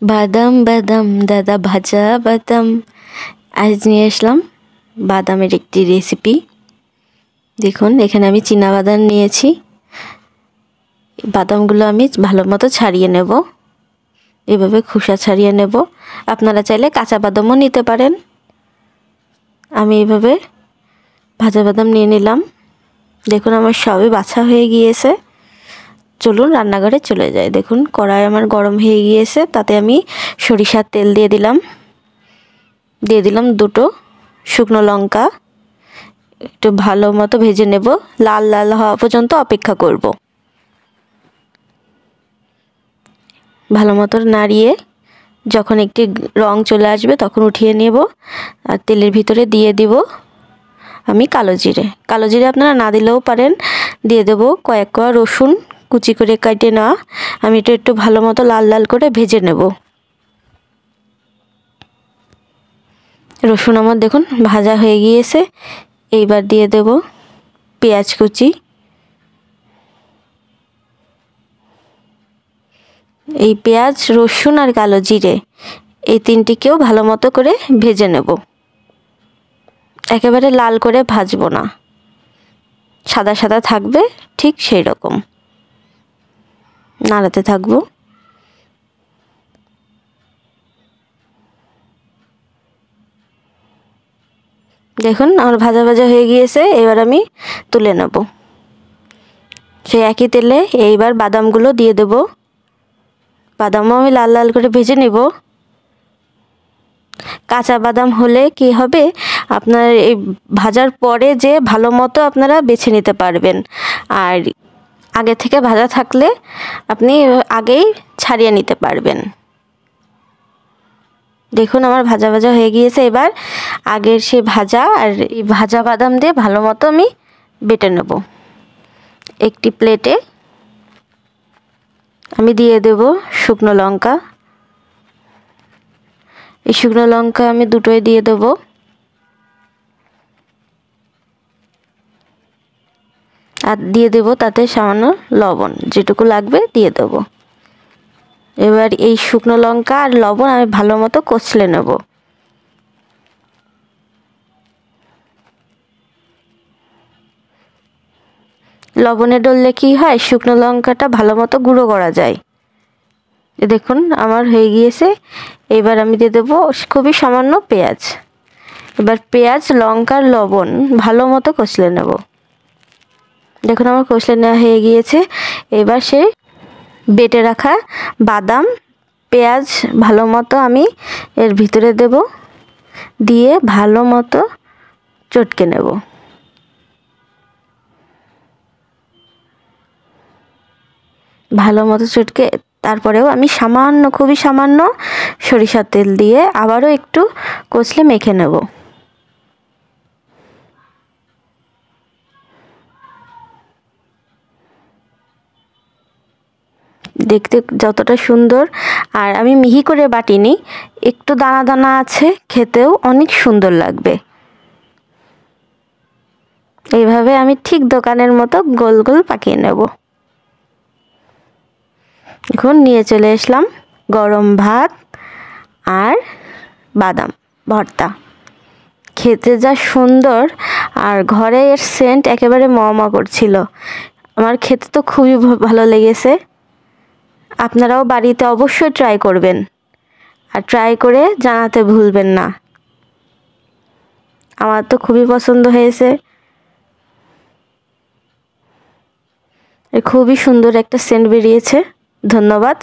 বাদাম বাদাম দাদা ভাজা বাদাম। আজ নিয়ে আসলাম বাদামের একটি রেসিপি। দেখুন এখানে আমি চীনা বাদাম নিয়েছি। বাদামগুলো আমি ভালো মতো ছাড়িয়ে নেব, এভাবে খোসা ছাড়িয়ে নেব। আপনারা চাইলে কাঁচা বাদামও নিতে পারেন। আমি এভাবে ভাজা বাদাম নিয়ে নিলাম। দেখুন আমার সবই বাছা হয়ে গিয়েছে। চলুন রান্নাঘরে চলে যাই। দেখুন কড়াই আমার গরম হয়ে গিয়েছে, তাতে আমি সরিষার তেল দিয়ে দিলাম দুটো শুকনো লঙ্কা। একটু ভালো মতো ভেজে নেব, লাল লাল হওয়া পর্যন্ত অপেক্ষা করব। ভালো মতো নাড়িয়ে যখন একটি রং চলে আসবে তখন উঠিয়ে নেব। আর তেলের ভিতরে দিয়ে দিব আমি কালো জিরে। কালো জিরে আপনারা না দিলেও পারেন। দিয়ে দেব কয়েক কোয়া রসুন কুচি করে কেটে নেওয়া। আমি এটা একটু ভালো মতো লাল লাল করে ভেজে নেব। রসুন আমার দেখুন ভাজা হয়ে গিয়েছে। এইবার দিয়ে দেব পেঁয়াজ কুচি। এই পেঁয়াজ, রসুন আর কালো জিরে এই তিনটিকেও ভালো মতো করে ভেজে নেব। একেবারে লাল করে ভাজবো না, সাদা সাদা থাকবে, ঠিক সেই রকম নাড়াতে থাকবো। দেখুন আমার ভাজা ভাজা হয়ে গিয়েছে। এবার আমি তুলে নেব। সেই একই তেলে এইবার বাদামগুলো দিয়ে দেব। বাদামও আমি লাল লাল করে ভেজে নেব। কাঁচা বাদাম হলে কি হবে, আপনার এই ভাজার পরে যে ভালো মতো আপনারা বেছে নিতে পারবেন। আর আগে থেকে ভাজা থাকলে আপনি আগেই ছাড়িয়ে নিতে পারবেন। দেখুন আমার ভাজা ভাজা হয়ে গিয়েছে। এবার আগের সে ভাজা আর এই ভাজা বাদাম দিয়ে ভালো মতো আমি বেটে নেব। একটি প্লেটে আমি দিয়ে দেব শুকনো লঙ্কা। এই শুকনো লঙ্কা আমি দুটোই দিয়ে দেব। আর দিয়ে দেব তাতে সামান্য লবণ, যেটুকু লাগবে দিয়ে দেব। এবার এই শুকনো লঙ্কা আর লবণ আমি ভালো মতো কষলে নেব। লবণে ডললে কি হয়, শুকনো লঙ্কাটা ভালো মতো গুঁড়ো করা যায়। দেখুন আমার হয়ে গিয়েছে। এবার আমি দিয়ে দেবো খুবই সামান্য পেঁয়াজ। এবার পেঁয়াজ, লঙ্কা, লবণ ভালো মতো কষলে নেব। দেখুন আমার কষলে নেওয়া হয়ে গিয়েছে। এবার সে বেটে রাখা বাদাম, পেঁয়াজ ভালো মতো আমি এর ভিতরে দেব, দিয়ে ভালো মতো চটকে নেব। ভালো মতো চটকে তারপরেও আমি সামান্য, খুবই সামান্য সরিষার তেল দিয়ে আবারও একটু কষলে মেখে নেব। দেখতে যতটা সুন্দর, আর আমি মিহি করে বাটিনি, একটু দানা দানা আছে, খেতেও অনেক সুন্দর লাগবে। এইভাবে আমি ঠিক দোকানের মতো গোল গোল পাকিয়ে নেব। এখন নিয়ে চলে আসলাম গরম ভাত আর বাদাম ভর্তা। খেতে যা সুন্দর, আর ঘরে এর সেন্ট একেবারে ম করছিল। আমার খেতে তো খুবই ভালো লেগেছে। আপনারাও বাড়িতে অবশ্যই ট্রাই করবেন, আর ট্রাই করে জানাতে ভুলবেন না। আমার তো খুবই পছন্দ হয়েছে। খুবই সুন্দর একটা সেন্ট বেরিয়েছে। ধন্যবাদ।